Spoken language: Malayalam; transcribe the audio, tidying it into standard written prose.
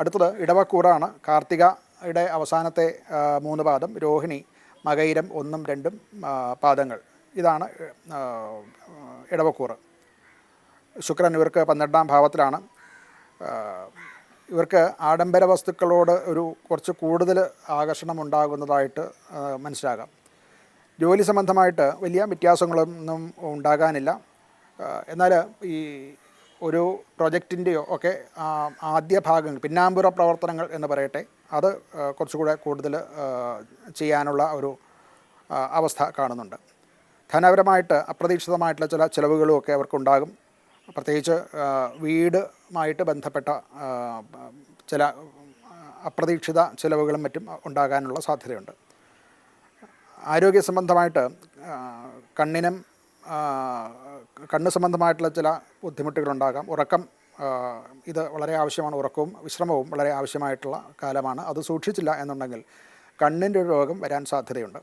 അടുത്തത് ഇടവക്കൂറാണ്. കാർത്തികയുടെ അവസാനത്തെ 3 പാദം, രോഹിണി, മകയിരം 1, 2 പാദങ്ങൾ. ഇതാണ് ഇടവക്കൂറ്. ശുക്രൻ ഇവർക്ക് 12ാം ഭാവത്തിലാണ്. ഇവർക്ക് ആഡംബര വസ്തുക്കളോട് കുറച്ച് കൂടുതൽ ആകർഷണം ഉണ്ടാകുന്നതായിട്ട് മനസ്സിലാകാം. ജോലി സംബന്ധമായിട്ട് വലിയ വ്യത്യാസങ്ങളൊന്നും ഉണ്ടാകാനില്ല. എന്നാൽ ഈ ഒരു പ്രൊജക്റ്റിൻ്റെയോ ഒക്കെ ആദ്യ ഭാഗങ്ങൾ, പിന്നാമ്പുറ പ്രവർത്തനങ്ങൾ എന്ന് പറയട്ടെ, അത് കുറച്ചുകൂടെ കൂടുതൽ ചെയ്യാനുള്ള ഒരു അവസ്ഥ കാണുന്നുണ്ട്. ധനപരമായിട്ട് അപ്രതീക്ഷിതമായിട്ടുള്ള ചില ചിലവുകളുമൊക്കെ അവർക്കുണ്ടാകും. പ്രത്യേകിച്ച് വീടുമായിട്ട് ബന്ധപ്പെട്ട ചില അപ്രതീക്ഷിത ചിലവുകളും മറ്റും ഉണ്ടാകാനുള്ള സാധ്യതയുണ്ട്. ആരോഗ്യ സംബന്ധമായിട്ട് കണ്ണ് സംബന്ധമായിട്ടുള്ള ചില ബുദ്ധിമുട്ടുകളുണ്ടാകാം. ഉറക്കം ഇത് വളരെ ആവശ്യമാണ്. ഉറക്കവും വിശ്രമവും വളരെ ആവശ്യമായിട്ടുള്ള കാലമാണ്. അത് സൂക്ഷിച്ചില്ല എന്നുണ്ടെങ്കിൽ കണ്ണിൻ്റെ ഒരു രോഗം വരാൻ സാധ്യതയുണ്ട്.